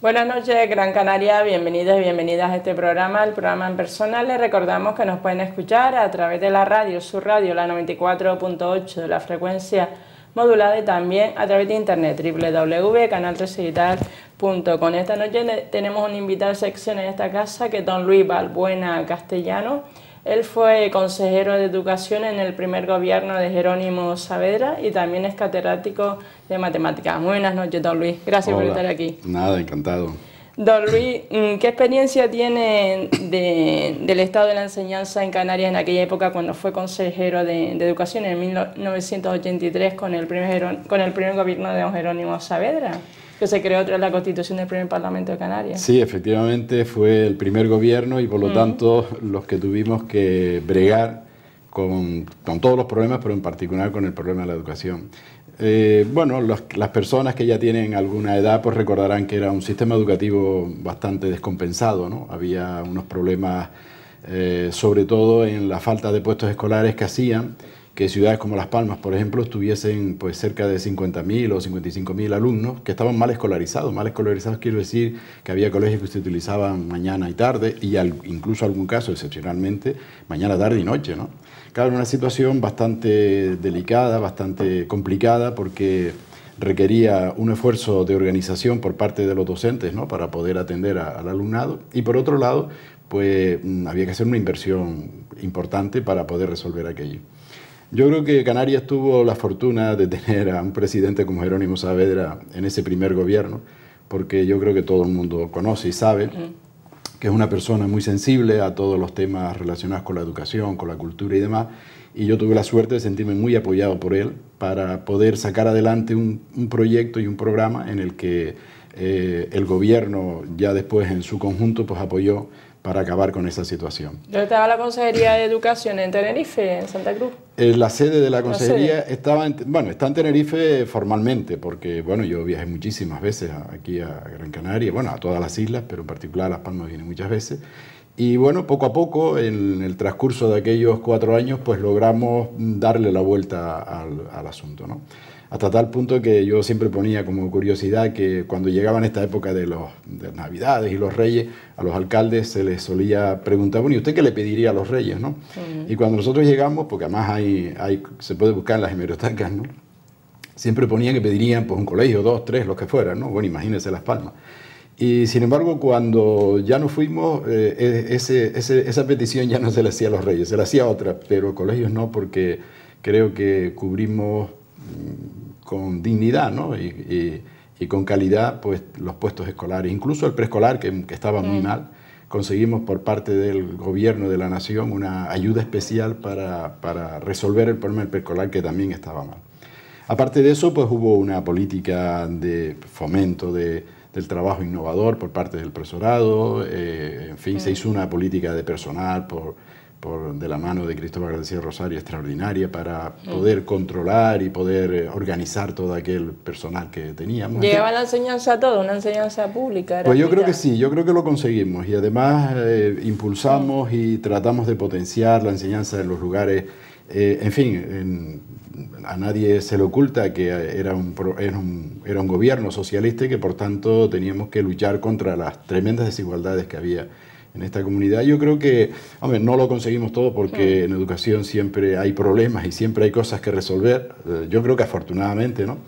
Buenas noches, Gran Canaria, bienvenidos y bienvenidas a este programa, el programa En Persona. Les recordamos que nos pueden escuchar a través de la radio, su radio, la 94.8 de la frecuencia modulada, y también a través de internet, www.canal3digital.com. Esta noche tenemos un invitado de sección en esta casa, que es don Luis Balbuena Castellano. Él fue consejero de Educación en el primer gobierno de Jerónimo Saavedra y también es catedrático de Matemáticas. Muy buenas noches, don Luis. Gracias por estar aquí. Nada, encantado. Don Luis, ¿qué experiencia tiene del estado de la enseñanza en Canarias en aquella época cuando fue consejero de Educación en 1983 con el primer gobierno de don Jerónimo Saavedra, que se creó tras la constitución del primer Parlamento de Canarias? Sí, efectivamente fue el primer gobierno y por lo tanto los que tuvimos que bregar con todos los problemas, pero en particular con el problema de la educación. Bueno, las personas que ya tienen alguna edad pues recordarán que era un sistema educativo bastante descompensado, ¿no? Había unos problemas sobre todo en la falta de puestos escolares que hacían que ciudades como Las Palmas, por ejemplo, tuviesen pues cerca de 50.000 o 55.000 alumnos que estaban mal escolarizados. Mal escolarizados quiero decir que había colegios que se utilizaban mañana y tarde y incluso en algún caso, excepcionalmente, mañana, tarde y noche, ¿no? Claro, una situación bastante delicada, bastante complicada, porque requería un esfuerzo de organización por parte de los docentes, ¿no?, para poder atender al alumnado, y por otro lado, pues había que hacer una inversión importante para poder resolver aquello. Yo creo que Canarias tuvo la fortuna de tener a un presidente como Jerónimo Saavedra en ese primer gobierno, porque yo creo que todo el mundo conoce y sabe que es una persona muy sensible a todos los temas relacionados con la educación, con la cultura y demás, y yo tuve la suerte de sentirme muy apoyado por él para poder sacar adelante un proyecto y un programa en el que el gobierno ya después en su conjunto pues apoyó para acabar con esa situación. ¿Dónde estaba la Consejería de Educación? ¿En Tenerife, en Santa Cruz? La sede de la Consejería está en Tenerife formalmente, porque bueno, yo viajé muchísimas veces aquí a Gran Canaria, bueno, a todas las islas, pero en particular a Las Palmas vine muchas veces. Y bueno, poco a poco, en el transcurso de aquellos 4 años, pues logramos darle la vuelta al asunto, ¿no? Hasta tal punto que yo siempre ponía como curiosidad que cuando llegaban esta época de Navidades y los Reyes, a los alcaldes se les solía preguntar, bueno, ¿y usted qué le pediría a los Reyes, no? Y cuando nosotros llegamos, porque además se puede buscar en las hemerotecas, ¿no?, siempre ponían que pedirían pues un colegio, 2, 3, los que fueran, ¿no? Bueno, imagínense Las Palmas. Y sin embargo, cuando ya nos fuimos, esa petición ya no se le hacía a los Reyes, se le hacía a otra, pero colegios no, porque creo que cubrimos con dignidad, ¿no?, y con calidad pues los puestos escolares. Incluso el preescolar, que estaba muy mal, conseguimos por parte del gobierno de la nación una ayuda especial para resolver el problema del preescolar, que también estaba mal. Aparte de eso, pues hubo una política de fomento del trabajo innovador por parte del profesorado, en fin, se hizo una política de personal de la mano de Cristóbal García Rosario extraordinaria para poder controlar y poder organizar todo aquel personal que teníamos. ¿Llegaba la enseñanza a todo, una enseñanza pública? Pues yo creo que sí, yo creo que lo conseguimos, y además impulsamos y tratamos de potenciar la enseñanza en los lugares. En fin, a nadie se le oculta que era un gobierno socialista y que por tanto teníamos que luchar contra las tremendas desigualdades que había en esta comunidad. Yo creo que, hombre, no lo conseguimos todo, porque en educación siempre hay problemas y siempre hay cosas que resolver. Yo creo que afortunadamente, ¿no?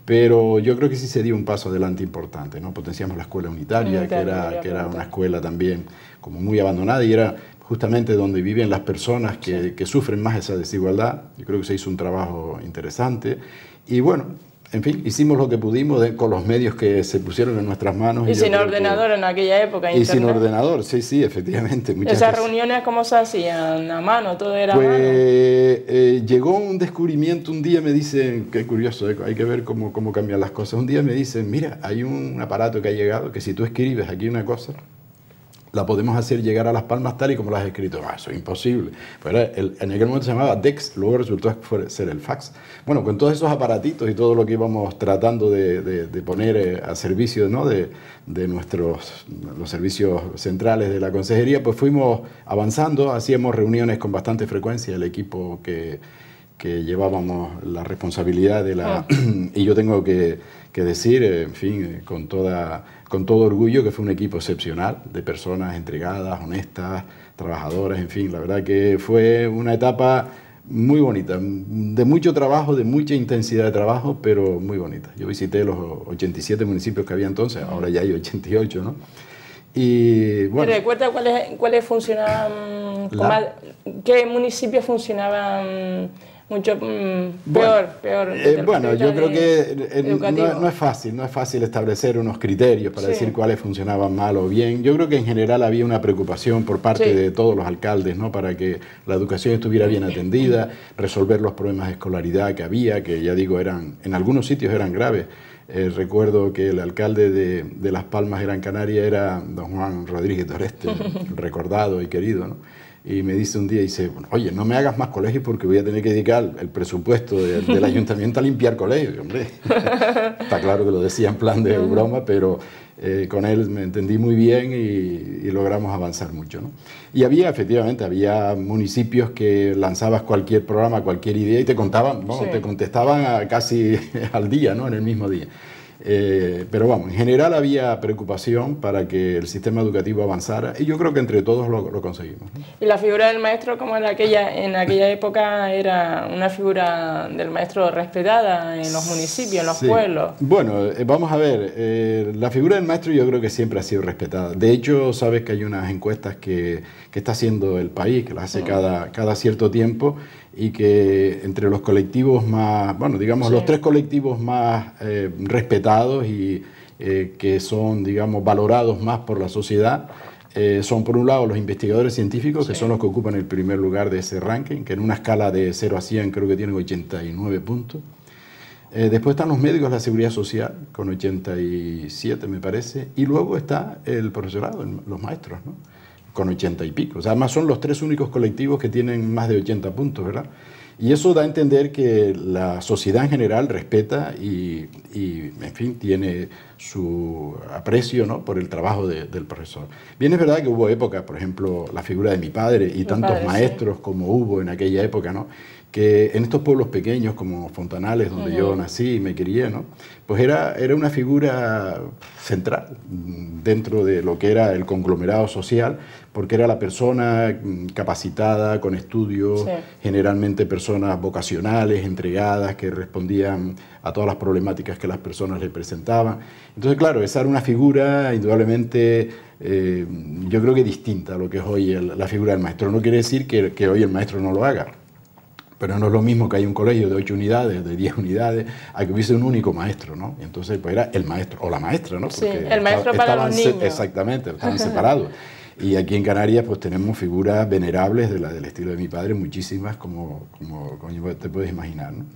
Pero yo creo que sí se dio un paso adelante importante, ¿no? Potenciamos la escuela unitaria, que era una escuela también como muy abandonada, y era justamente donde viven las personas que sufren más esa desigualdad. Yo creo que se hizo un trabajo interesante y bueno, en fin, hicimos lo que pudimos con los medios que se pusieron en nuestras manos. Y sin ordenador en aquella época. Y sin ordenador, sí, efectivamente. ¿Esas reuniones cómo se hacían? ¿A mano? ¿Todo era a mano? Llegó un descubrimiento, un día me dicen, qué curioso, hay que ver cómo cambian las cosas. Un día me dicen, mira, hay un aparato que ha llegado que si tú escribes aquí una cosa, la podemos hacer llegar a Las Palmas tal y como la has escrito. Eso es imposible. Pero en aquel momento se llamaba DEX, luego resultó ser el fax. Bueno, con todos esos aparatitos y todo lo que íbamos tratando de poner a servicio, ¿no?, de los servicios centrales de la consejería, pues fuimos avanzando, hacíamos reuniones con bastante frecuencia, el equipo que que llevábamos la responsabilidad de la... y yo tengo que decir, en fin, con todo orgullo, que fue un equipo excepcional, de personas entregadas, honestas, trabajadoras, en fin, la verdad que fue una etapa muy bonita, de mucho trabajo, de mucha intensidad de trabajo, pero muy bonita. Yo visité los 87 municipios que había entonces, ahora ya hay 88, ¿no? Y bueno, ¿te recuerda cuáles funcionaban, qué municipios funcionaban mucho peor? Bueno, yo creo que no es fácil establecer unos criterios para decir cuáles funcionaban mal o bien. Yo creo que en general había una preocupación por parte de todos los alcaldes, ¿no? Para que la educación estuviera bien atendida, resolver los problemas de escolaridad que había, que ya digo, en algunos sitios eran graves. Recuerdo que el alcalde de Las Palmas de Gran Canaria era don Juan Rodríguez Doreste, recordado y querido, ¿no? Y me dice un día, dice, oye, no me hagas más colegios porque voy a tener que dedicar el presupuesto del ayuntamiento a limpiar colegios. Y, hombre, está claro que lo decía en plan de broma, pero con él me entendí muy bien y logramos avanzar mucho, ¿no? Y efectivamente, había municipios que lanzabas cualquier programa, cualquier idea y te contaban, ¿no? Te contestaban casi al día, ¿no? En el mismo día. Pero vamos, en general había preocupación para que el sistema educativo avanzara y yo creo que entre todos lo conseguimos, ¿no? ¿Y la figura del maestro, como en aquella época, era una figura del maestro respetada en los municipios, en los pueblos? Bueno, vamos a ver, la figura del maestro yo creo que siempre ha sido respetada. De hecho, sabes que hay unas encuestas que está haciendo el país, que las hace cada cierto tiempo, y que entre los colectivos más, bueno, digamos, los 3 colectivos más respetados y que son, digamos, valorados más por la sociedad, son por un lado los investigadores científicos, que son los que ocupan el primer lugar de ese ranking, que en una escala de 0 a 100 creo que tienen 89 puntos. Después están los médicos de la seguridad social, con 87 me parece, y luego está el profesorado, los maestros, ¿no? Con 80 y pico. O sea, además son los 3 únicos colectivos que tienen más de 80 puntos, ¿verdad? Y eso da a entender que la sociedad en general respeta y en fin, tiene su aprecio, ¿no? Por el trabajo del profesor. Bien, es verdad que hubo épocas, por ejemplo, la figura de mi padre y tantos maestros como hubo en aquella época, ¿no? Que en estos pueblos pequeños como Fontanales, donde yo nací y me crié, ¿no? Pues era una figura central dentro de lo que era el conglomerado social, porque era la persona capacitada, con estudios, generalmente personas vocacionales, entregadas, que respondían a todas las problemáticas que las personas le presentaban. Entonces, claro, esa era una figura indudablemente, yo creo que distinta a lo que es hoy la figura del maestro. No quiere decir que hoy el maestro no lo haga, pero no es lo mismo que hay un colegio de 8 unidades, de 10 unidades, a que hubiese un único maestro, ¿no? Y entonces, pues era el maestro o la maestra, ¿no? Porque el maestro para los niños. Exactamente, estaban separados. Y aquí en Canarias pues tenemos figuras venerables del estilo de mi padre, muchísimas, como te puedes imaginar, ¿no?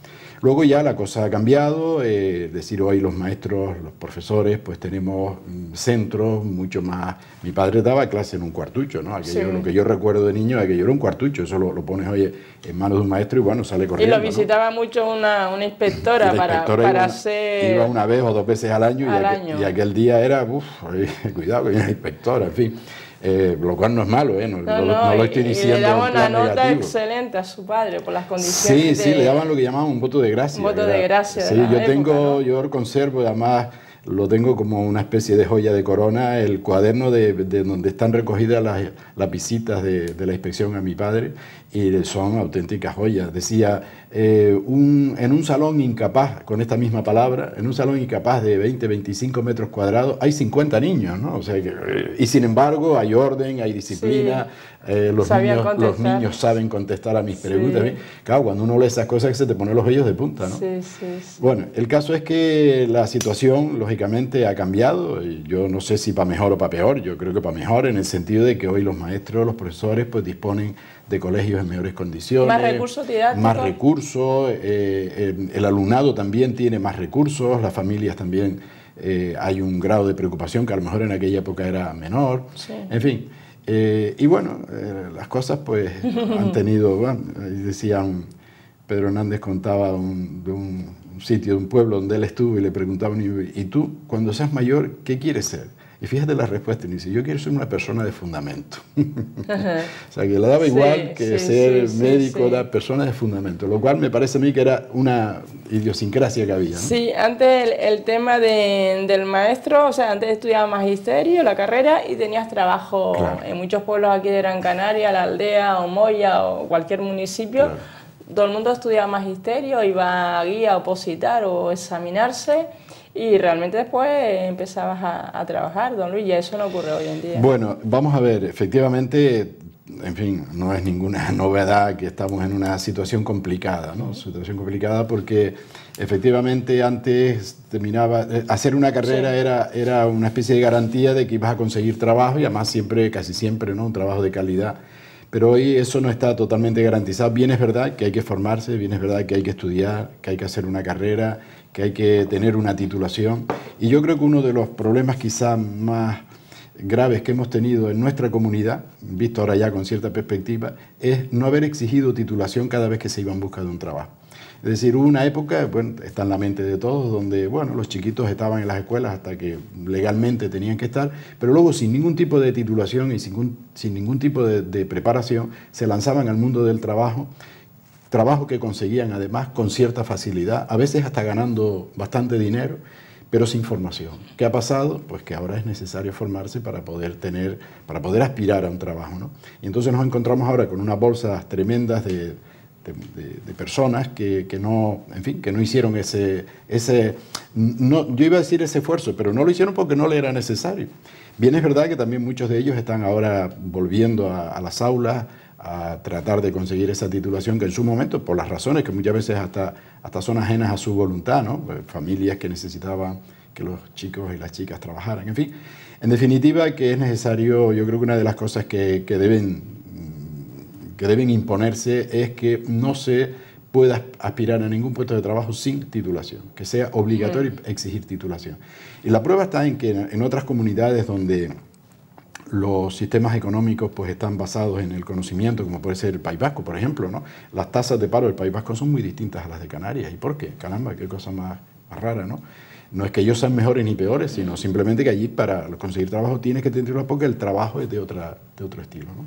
Luego ya la cosa ha cambiado, decir hoy los maestros, los profesores, pues tenemos centros mucho más... Mi padre daba clase en un cuartucho, ¿no? Lo que yo recuerdo de niño, aquello era un cuartucho, eso lo pones hoy en manos de un maestro y bueno, sale corriendo. Y lo visitaba, ¿no? Mucho una inspectora, para hacer... Iba una vez o 2 veces al año, y aquel día era, cuidado que viene la inspectora, en fin. Lo cual no es malo, no lo estoy diciendo. Y le daban una nota negativo. Excelente a su padre por las condiciones. Sí, le daban lo que llamaban un voto de gracia. Un voto de gracia. Sí, yo conservo, además lo tengo como una especie de joya de corona, el cuaderno de donde están recogidas las visitas de la inspección a mi padre, y son auténticas joyas. Decía, en un salón incapaz, con esta misma palabra, en un salón incapaz de 20, 25 metros cuadrados, hay 50 niños, ¿no? O sea y sin embargo hay orden, hay disciplina, los niños saben contestar a mis preguntas. Claro, cuando uno lee esas cosas que se te ponen los vellos de punta, ¿no? Sí. Bueno, el caso es que la situación, lógicamente, ha cambiado. Yo no sé si para mejor o para peor, yo creo que para mejor, en el sentido de que hoy los maestros, los profesores, pues disponen de colegios en mejores condiciones. Más recursos didácticos. Más recursos, el alumnado también tiene más recursos, las familias también, hay un grado de preocupación que a lo mejor en aquella época era menor, en fin. Y bueno, las cosas pues han tenido, bueno, decían, Pedro Hernández contaba de un sitio, de un pueblo donde él estuvo y le preguntaban, ¿y tú cuando seas mayor qué quieres ser? Y fíjate la respuesta, y dice, yo quiero ser una persona de fundamento. O sea, que le daba igual que ser médico, da personas de fundamento, lo cual me parece a mí que era una idiosincrasia que había, ¿no? Sí, antes el tema del maestro, o sea, antes estudiaba magisterio, la carrera, y tenías trabajo en muchos pueblos aquí de Gran Canaria, La Aldea, o Moya, o cualquier municipio. Todo el mundo estudiaba magisterio, iba aquí a opositar o examinarse, y realmente después empezabas a trabajar, don Luis, y eso no ocurre hoy en día. Bueno, vamos a ver, efectivamente, en fin, no es ninguna novedad que estamos en una situación complicada, ¿no? Situación complicada porque efectivamente antes hacer una carrera era una especie de garantía de que ibas a conseguir trabajo y además siempre, casi siempre, ¿no? Un trabajo de calidad. Pero hoy eso no está totalmente garantizado. Bien es verdad que hay que formarse, bien es verdad que hay que estudiar, que hay que hacer una carrera, que hay que tener una titulación. Y yo creo que uno de los problemas quizás más graves que hemos tenido en nuestra comunidad, visto ahora ya con cierta perspectiva, es no haber exigido titulación cada vez que se iba en busca de un trabajo. Es decir, hubo una época, bueno, está en la mente de todos, donde bueno, los chiquitos estaban en las escuelas hasta que legalmente tenían que estar, pero luego sin ningún tipo de titulación y sin ningún tipo de preparación, se lanzaban al mundo del trabajo que conseguían además con cierta facilidad, a veces hasta ganando bastante dinero, pero sin formación. ¿Qué ha pasado? Pues que ahora es necesario formarse para poder aspirar a un trabajo, ¿no? Y entonces nos encontramos ahora con unas bolsas tremendas de personas que no, en fin, que no hicieron yo iba a decir ese esfuerzo, pero no lo hicieron porque no le era necesario. Bien es verdad que también muchos de ellos están ahora volviendo a las aulas a tratar de conseguir esa titulación que en su momento, por las razones que muchas veces hasta son ajenas a su voluntad, ¿no? Familias que necesitaban que los chicos y las chicas trabajaran, en fin. En definitiva, que es necesario, yo creo que una de las cosas que deben imponerse es que no se pueda aspirar a ningún puesto de trabajo sin titulación, que sea obligatorio exigir titulación. Y la prueba está en que en otras comunidades donde los sistemas económicos pues están basados en el conocimiento, como puede ser el País Vasco, por ejemplo, ¿no? Las tasas de paro del País Vasco son muy distintas a las de Canarias. ¿Y por qué? Caramba, qué cosa más rara, ¿no? No es que ellos sean mejores ni peores, sino simplemente que allí para conseguir trabajo tienes que tenerlo porque el trabajo es de otro estilo, ¿no?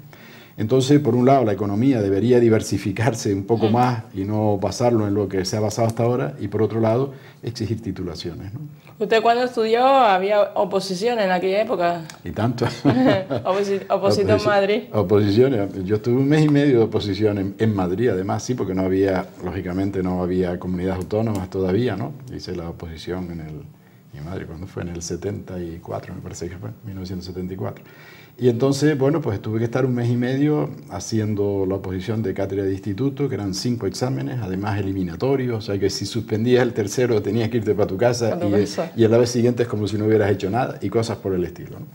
Entonces, por un lado, la economía debería diversificarse un poco más y no basarlo en lo que se ha basado hasta ahora, y por otro lado, exigir titulaciones, ¿no? ¿Usted cuando estudió había oposición en aquella época? Y tanto. Opositor en Madrid. Oposiciones. Yo estuve un mes y medio de oposición en Madrid, además, sí, porque no había, lógicamente, no había comunidades autónomas todavía, ¿no? Hice la oposición en Madrid, cuando fue en el 74, me parece que fue, 1974. Y entonces, bueno, pues tuve que estar un mes y medio haciendo la oposición de cátedra de instituto, que eran 5 exámenes, además eliminatorios, o sea que si suspendías el tercero tenías que irte para tu casa y a la vez siguiente es como si no hubieras hecho nada y cosas por el estilo, ¿no?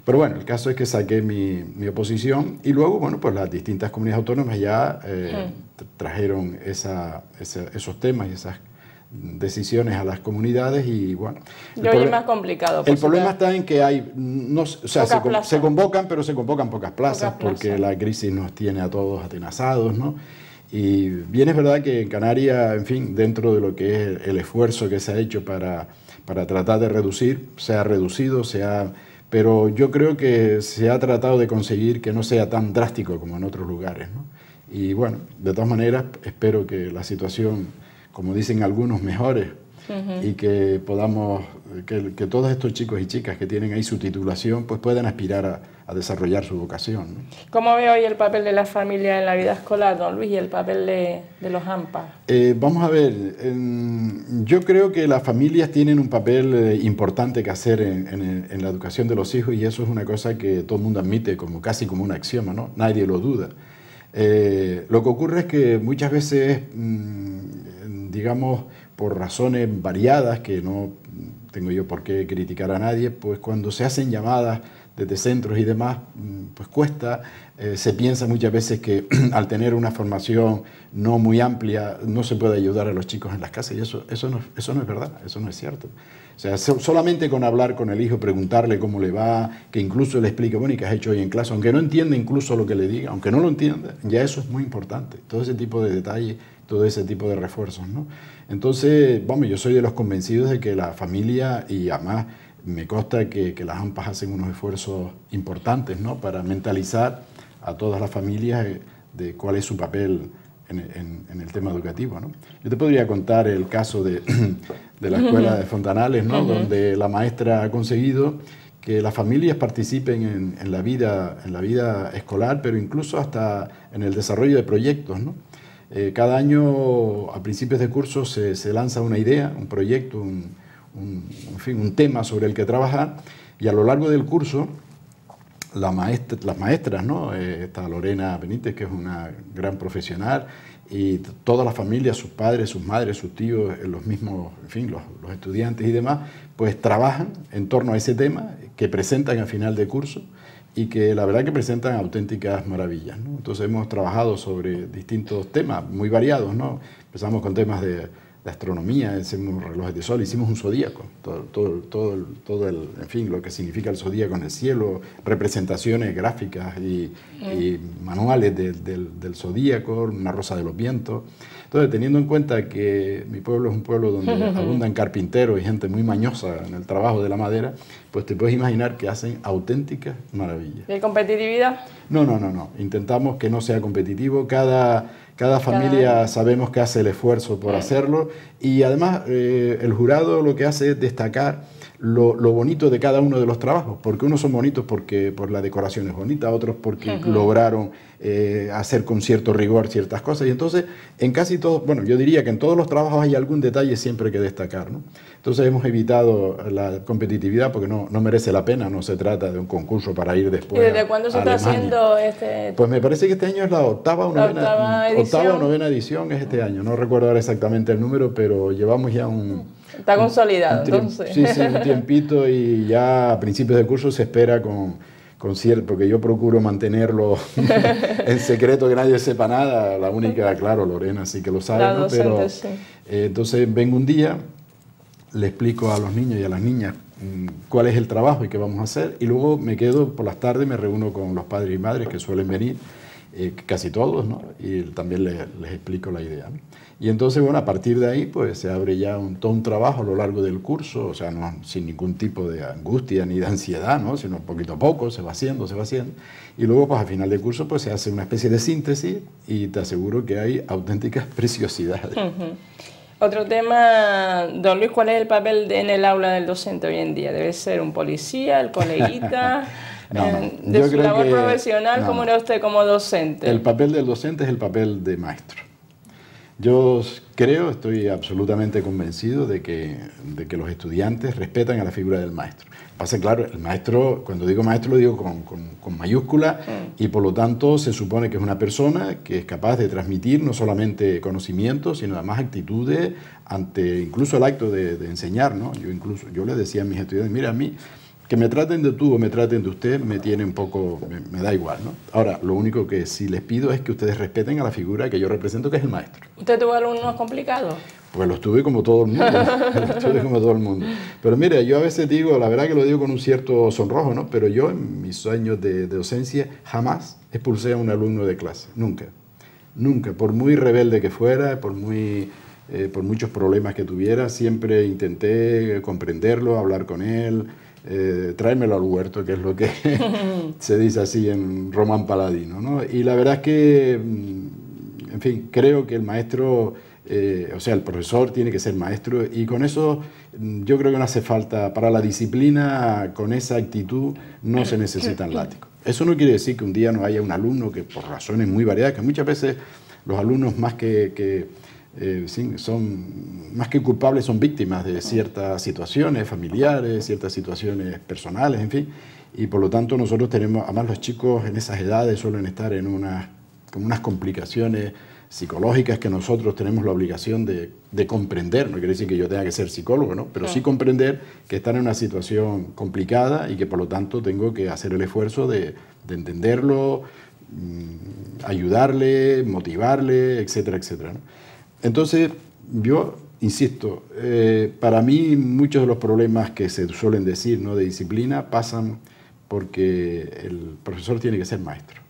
Pero bueno, el caso es que saqué mi oposición y luego, bueno, pues las distintas comunidades autónomas ya trajeron esos temas y esas decisiones a las comunidades y bueno. Y hoy es más complicado. El problema está en que hay, no, o sea, se convocan, pero se convocan pocas plazas porque la crisis nos tiene a todos atenazados, ¿no? Y bien es verdad que en Canarias, en fin, dentro de lo que es el esfuerzo que se ha hecho para tratar de reducir, se ha reducido, pero yo creo que se ha tratado de conseguir que no sea tan drástico como en otros lugares, ¿no? Y bueno, de todas maneras, espero que la situación, como dicen algunos, mejores y que podamos, que todos estos chicos y chicas que tienen ahí su titulación pues puedan aspirar a desarrollar su vocación, ¿no? ¿Cómo ve hoy el papel de la familia en la vida escolar, don Luis, y el papel de los AMPA? Vamos a ver, yo creo que las familias tienen un papel importante que hacer en la educación de los hijos y eso es una cosa que todo el mundo admite casi como un axioma, ¿no? Nadie lo duda. Lo que ocurre es que muchas veces, digamos, por razones variadas, que no tengo yo por qué criticar a nadie, pues cuando se hacen llamadas desde centros y demás, pues cuesta, se piensa muchas veces que al tener una formación no muy amplia no se puede ayudar a los chicos en las casas y eso no es verdad, eso no es cierto. O sea, solamente con hablar con el hijo, preguntarle cómo le va, que incluso le explique, bueno, ¿y qué has hecho hoy en clase? Aunque no entienda incluso lo que le diga, aunque no lo entienda, ya eso es muy importante. Todo ese tipo de detalles, todo ese tipo de refuerzos, ¿no? Entonces, vamos, yo soy de los convencidos de que la familia y además me consta que las AMPAs hacen unos esfuerzos importantes, ¿no?, para mentalizar a todas las familias de cuál es su papel en el tema educativo, ¿no? Yo te podría contar el caso de la escuela de Fontanales, ¿no?, donde la maestra ha conseguido que las familias participen en la vida escolar, pero incluso hasta en el desarrollo de proyectos, ¿no? Cada año, a principios de curso, se lanza una idea, un proyecto, en fin, un tema sobre el que trabajar, y a lo largo del curso, las maestras, ¿no?, está Lorena Benítez, que es una gran profesional, y todas las familias, sus padres, sus madres, sus tíos, los mismos, en fin, los estudiantes y demás, pues trabajan en torno a ese tema que presentan al final de curso y que la verdad que presentan auténticas maravillas, ¿no? Entonces hemos trabajado sobre distintos temas muy variados, ¿no? Empezamos con temas de astronomía, hicimos relojes de sol, hicimos un zodíaco, en fin, lo que significa el zodíaco en el cielo, representaciones gráficas y manuales del zodíaco, una rosa de los vientos. Entonces, teniendo en cuenta que mi pueblo es un pueblo donde abundan carpinteros y gente muy mañosa en el trabajo de la madera, pues te puedes imaginar que hacen auténticas maravillas. ¿Y competitividad? No. Intentamos que no sea competitivo. Cada familia sabemos que hace el esfuerzo por hacerlo, y además el jurado lo que hace es destacar lo bonito de cada uno de los trabajos, porque unos son bonitos por la decoración es bonita, otros porque lograron hacer con cierto rigor ciertas cosas, y entonces en casi todos, bueno, yo diría que en todos los trabajos hay algún detalle siempre que destacar, ¿no? Entonces hemos evitado la competitividad porque no merece la pena, no se trata de un concurso para ir después. ¿Y desde cuándo se está haciendo este? Pues me parece que este año es la octava o novena edición es este año, no recuerdo ahora exactamente el número, pero llevamos ya Está consolidado, entonces. Sí, un tiempito, y ya a principios de curso se espera con cierto, porque yo procuro mantenerlo en secreto, que nadie sepa nada. La única, claro, Lorena sí que lo sabe, ¿no? Pero sí. Entonces vengo un día, le explico a los niños y a las niñas cuál es el trabajo y qué vamos a hacer, y luego me quedo por las tardes, me reúno con los padres y madres que suelen venir, casi todos, ¿no? Y también les explico la idea, ¿no? Y entonces, bueno, a partir de ahí, pues se abre ya todo un trabajo a lo largo del curso, o sea, no sin ningún tipo de angustia ni de ansiedad, ¿no?, sino poquito a poco se va haciendo. Y luego, pues al final del curso, pues se hace una especie de síntesis, y te aseguro que hay auténticas preciosidades. Otro tema, don Luis, ¿cuál es el papel en el aula del docente hoy en día? ¿Debe ser un policía, el coleguita? De su labor profesional, ¿cómo era usted como docente? El papel del docente es el papel de maestro. Yo estoy absolutamente convencido de que los estudiantes respetan a la figura del maestro. Pasa, claro, el maestro, cuando digo maestro lo digo con mayúscula, y por lo tanto se supone que es una persona que es capaz de transmitir no solamente conocimientos, sino además actitudes ante incluso el acto de enseñar, ¿no? Yo les decía a mis estudiantes, mira, a mí que me traten de tú o me traten de usted me tiene un poco, me da igual, ¿no? Ahora, lo único que sí les pido es que ustedes respeten a la figura que yo represento, que es el maestro. ¿Usted tuvo alumnos complicados? Pues los tuve como todo el mundo. Pero mira, yo a veces digo, la verdad que lo digo con un cierto sonrojo, ¿no? Pero yo en mis años de docencia jamás expulsé a un alumno de clase, nunca. Nunca, por muy rebelde que fuera, por muchos problemas que tuviera, siempre intenté comprenderlo, hablar con él, tráemelo al huerto, que es lo que se dice así en Román Paladino, ¿no? Y la verdad es que, en fin, creo que el maestro, o sea, el profesor tiene que ser maestro, y con eso yo creo que no hace falta, para la disciplina, con esa actitud no se necesitan látigos. Eso no quiere decir que un día no haya un alumno que, por razones muy variadas, que muchas veces los alumnos más son más que culpables, son víctimas de ciertas situaciones familiares, ciertas situaciones personales, en fin, y por lo tanto nosotros tenemos, además los chicos en esas edades suelen estar con unas complicaciones psicológicas que nosotros tenemos la obligación de comprender. No quiere decir que yo tenga que ser psicólogo, ¿no? Pero sí comprender que están en una situación complicada y que por lo tanto tengo que hacer el esfuerzo de entenderlo, ayudarle, motivarle, etcétera, etcétera, ¿no? Entonces, yo insisto, para mí muchos de los problemas que se suelen decir, ¿no?, de disciplina pasan porque el profesor tiene que ser maestro.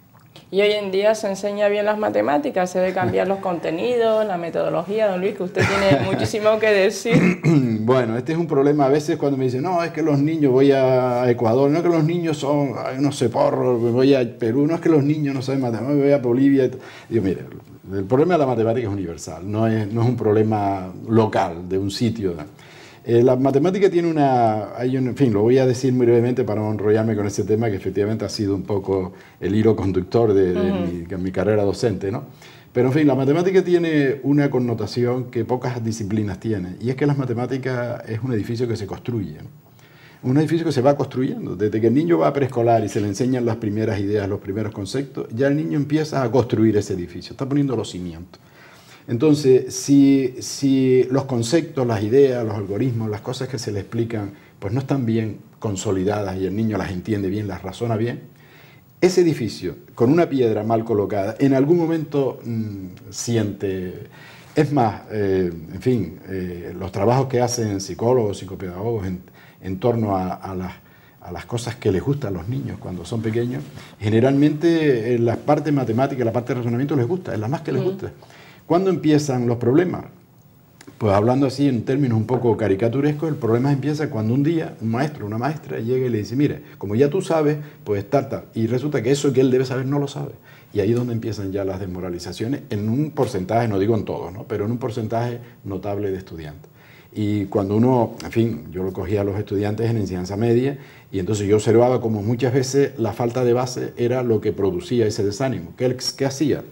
Y hoy en día se enseña bien las matemáticas, se debe cambiar los contenidos, la metodología, don Luis, que usted tiene muchísimo que decir. Bueno, este es un problema a veces cuando me dicen, no, es que los niños, voy a Ecuador, no es que los niños son, no sé, porro, voy a Perú, no es que los niños no saben matemáticas, voy a Bolivia. Digo, mire, el problema de la matemática es universal, no es un problema local de un sitio. La matemática tiene en fin, lo voy a decir muy brevemente para no enrollarme con ese tema, que efectivamente ha sido un poco el hilo conductor de mi carrera docente, ¿no? Pero en fin, la matemática tiene una connotación que pocas disciplinas tienen, y es que las matemáticas es un edificio que se construye, ¿no? Un edificio que se va construyendo. Desde que el niño va a preescolar y se le enseñan las primeras ideas, los primeros conceptos, ya el niño empieza a construir ese edificio, está poniendo los cimientos. Entonces, si los conceptos, las ideas, los algoritmos, las cosas que se le explican, pues no están bien consolidadas y el niño las entiende bien, las razona bien, ese edificio, con una piedra mal colocada, en algún momento siente... Es más, en fin, los trabajos que hacen psicólogos, psicopedagogos en torno a las cosas que les gustan a los niños cuando son pequeños, generalmente la parte matemática, la parte de razonamiento les gusta, es la más que les gusta. ¿Cuándo empiezan los problemas? Pues hablando así en términos un poco caricaturescos, el problema empieza cuando un día un maestro o una maestra llega y le dice, mire, como ya tú sabes, pues tal, y resulta que eso que él debe saber no lo sabe. Y ahí es donde empiezan ya las desmoralizaciones, en un porcentaje, no digo en todos, ¿no?, pero en un porcentaje notable de estudiantes. Y cuando uno, en fin, yo lo cogía a los estudiantes en enseñanza media, y entonces yo observaba como muchas veces la falta de base era lo que producía ese desánimo. ¿Qué hacía?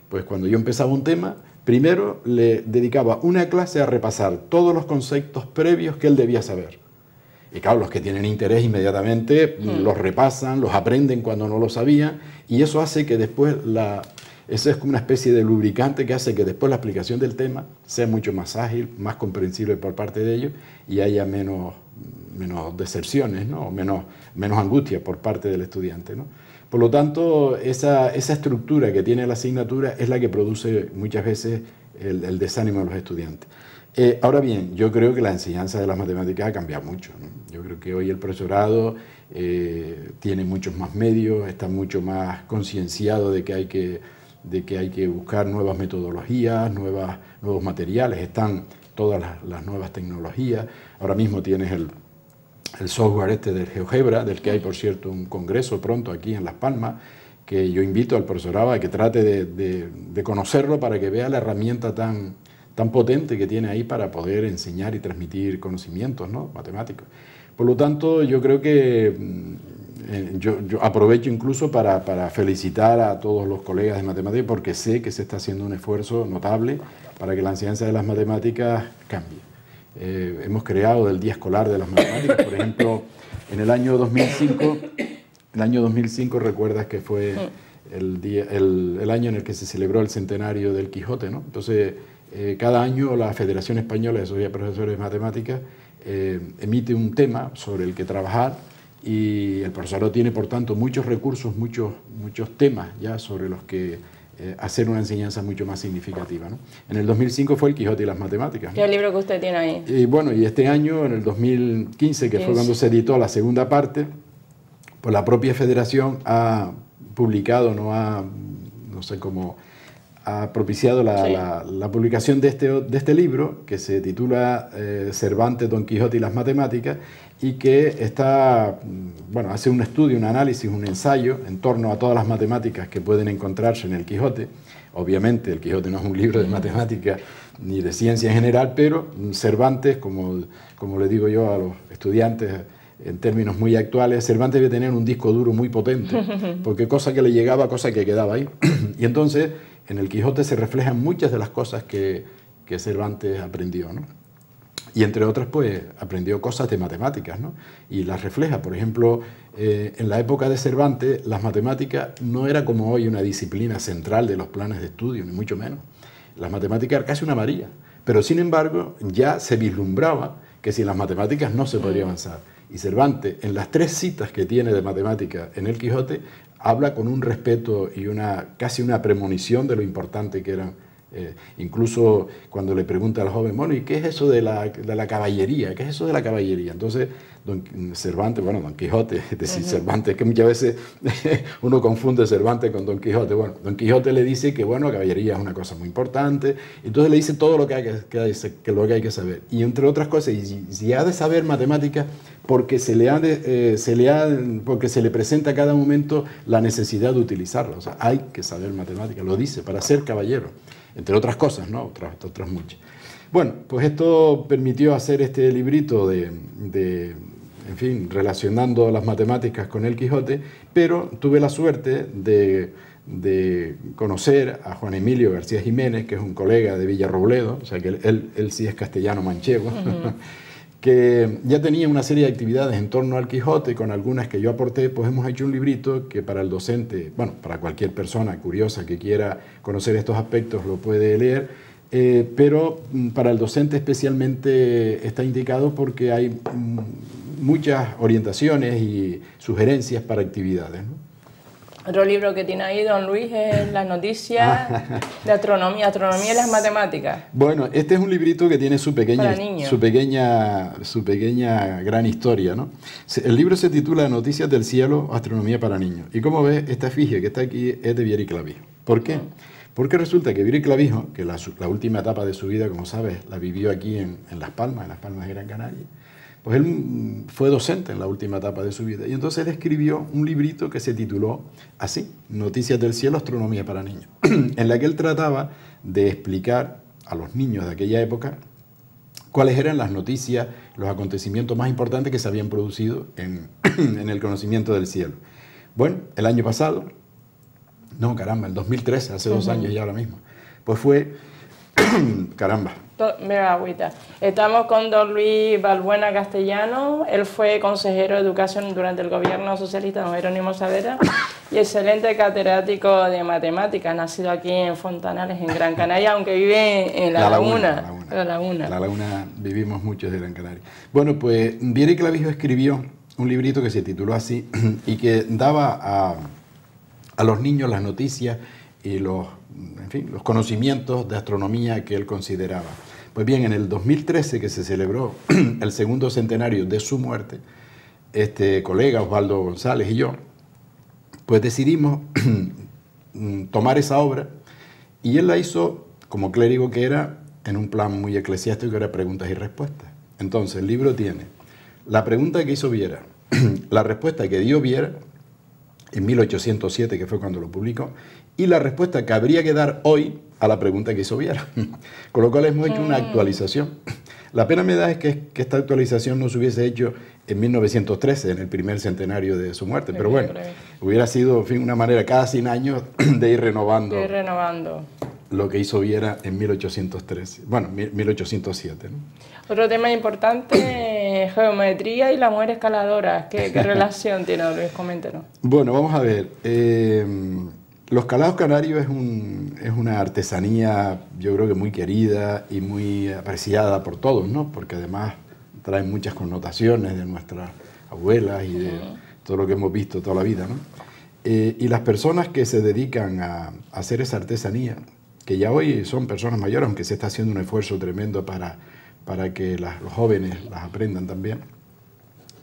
Pues cuando yo empezaba un tema, primero le dedicaba una clase a repasar todos los conceptos previos que él debía saber. Y claro, los que tienen interés inmediatamente los repasan, los aprenden cuando no lo sabían, y eso hace que después eso es como una especie de lubricante que hace que después la explicación del tema sea mucho más ágil, más comprensible por parte de ellos y haya menos deserciones, ¿no?, menos angustia por parte del estudiante, ¿no? Por lo tanto, esa estructura que tiene la asignatura es la que produce muchas veces el desánimo de los estudiantes. Ahora bien, yo creo que la enseñanza de las matemáticas ha cambiado mucho, ¿no? Yo creo que hoy el profesorado tiene muchos más medios, está mucho más concienciado de que hay que buscar nuevas metodologías, nuevos materiales, están todas las nuevas tecnologías. Ahora mismo tienes el software del GeoGebra, del que hay, por cierto, un congreso pronto aquí en Las Palmas, que yo invito al profesorado a que trate de conocerlo para que vea la herramienta tan potente que tiene ahí para poder enseñar y transmitir conocimientos, ¿no?, matemáticos. Por lo tanto, yo creo que yo aprovecho incluso para felicitar a todos los colegas de matemáticas porque sé que se está haciendo un esfuerzo notable para que la enseñanza de las matemáticas cambie. Hemos creado el Día Escolar de las Matemáticas, por ejemplo, en el año 2005 recuerdas que fue el año en el que se celebró el centenario del Quijote, ¿no? Entonces, cada año la Federación Española de Sociedad de Profesores de Matemáticas emite un tema sobre el que trabajar y el profesorado tiene, por tanto, muchos recursos, muchos temas ya sobre los que hacer una enseñanza mucho más significativa, ¿no? En el 2005 fue el Quijote y las Matemáticas, ¿no? ¿Qué libro que usted tiene ahí? Y bueno, y este año, en el 2015, que fue cuando se editó la segunda parte, pues la propia Federación ha publicado, no sé cómo, ha propiciado la publicación de este libro, que se titula Cervantes, Don Quijote y las Matemáticas, y que hace un estudio, un análisis, un ensayo en torno a todas las matemáticas que pueden encontrarse en el Quijote. Obviamente el Quijote no es un libro de matemáticas ni de ciencia en general, pero Cervantes, como le digo yo a los estudiantes en términos muy actuales, Cervantes debe tener un disco duro muy potente, porque cosa que le llegaba, cosa que quedaba ahí. Y entonces en el Quijote se reflejan muchas de las cosas que Cervantes aprendió, ¿no? Y entre otras, pues, aprendió cosas de matemáticas, ¿no? Y las refleja. Por ejemplo, en la época de Cervantes, las matemáticas no era como hoy una disciplina central de los planes de estudio, ni mucho menos. Las matemáticas eran casi una María. Pero, sin embargo, ya se vislumbraba que sin las matemáticas no se podría avanzar. Y Cervantes, en las 3 citas que tiene de matemáticas en el Quijote, habla con un respeto y casi una premonición de lo importante que eran Incluso cuando le pregunta al joven, bueno, ¿y qué es eso de la caballería? ¿Qué es eso de la caballería? Entonces, don Cervantes, bueno, Don Quijote, es decir, Cervantes, que muchas veces uno confunde Cervantes con Don Quijote. Bueno, Don Quijote le dice que, bueno, caballería es una cosa muy importante, entonces le dice todo lo que hay que saber. Y entre otras cosas, y si ha de saber matemáticas, porque se le presenta a cada momento la necesidad de utilizarla. O sea, hay que saber matemáticas, lo dice, para ser caballero. Entre otras cosas, ¿no? Otras muchas. Bueno, pues esto permitió hacer este librito en fin, relacionando las matemáticas con el Quijote, pero tuve la suerte de conocer a Juan Emilio García Jiménez, que es un colega de Villarrobledo, o sea que él sí es castellano manchego, que ya tenía una serie de actividades en torno al Quijote, con algunas que yo aporté, pues hemos hecho un librito que para el docente, bueno, para cualquier persona curiosa que quiera conocer estos aspectos lo puede leer, pero para el docente especialmente está indicado porque hay muchas orientaciones y sugerencias para actividades, ¿no? Otro libro que tiene ahí don Luis es Las noticias de astronomía y las matemáticas. Bueno, este es un librito que tiene su pequeña gran historia, ¿no? El libro se titula Noticias del cielo, astronomía para niños. Y como ves, esta efigie que está aquí es de Vieri Clavijo. ¿Por qué? Porque resulta que Vieri Clavijo, que la última etapa de su vida, como sabes, la vivió aquí en Las Palmas de Gran Canaria, pues él fue docente en la última etapa de su vida. Y entonces él escribió un librito que se tituló así, Noticias del cielo, astronomía para niños, en la que él trataba de explicar a los niños de aquella época cuáles eran las noticias, los acontecimientos más importantes que se habían producido en el conocimiento del cielo. Bueno, el año pasado, no, caramba, el 2013, hace 2 años ya ahora mismo, pues fue, caramba. Mira, agüita. Estamos con don Luis Balbuena Castellano. Él fue consejero de Educación durante el gobierno socialista don Jerónimo Saavedra y excelente catedrático de matemáticas, nacido aquí en Fontanales, en Gran Canaria, aunque vive en La Laguna. Vivimos muchos de Gran Canaria. Bueno, pues Vieri Clavijo escribió un librito que se tituló así y que daba a los niños las noticias y los conocimientos de astronomía que él consideraba. Pues bien, en el 2013, que se celebró el segundo centenario de su muerte, este colega Osvaldo González y yo, pues decidimos tomar esa obra y él la hizo, como clérigo que era, en un plan muy eclesiástico, que era preguntas y respuestas. Entonces, el libro tiene la pregunta que hizo Viera, la respuesta que dio Viera, en 1807, que fue cuando lo publicó, y la respuesta que habría que dar hoy a la pregunta que hizo Viera. Con lo cual hemos hecho una actualización. La pena me da es que esta actualización no se hubiese hecho en 1913, en el primer centenario de su muerte. Pero bueno, hubiera sido, en fin, una manera cada 100 años de ir renovando lo que hizo Viera en 1813. Bueno, 1807, ¿no? Otro tema importante, geometría y la mujer escaladora. ¿Qué relación tiene, Luis? Coméntenos. Bueno, vamos a ver. Los calados canarios es una artesanía, yo creo que muy querida y muy apreciada por todos, ¿no? Porque además traen muchas connotaciones de nuestras abuelas y de todo lo que hemos visto toda la vida, ¿no? Y las personas que se dedican a hacer esa artesanía, que ya hoy son personas mayores, aunque se está haciendo un esfuerzo tremendo para que los jóvenes las aprendan también.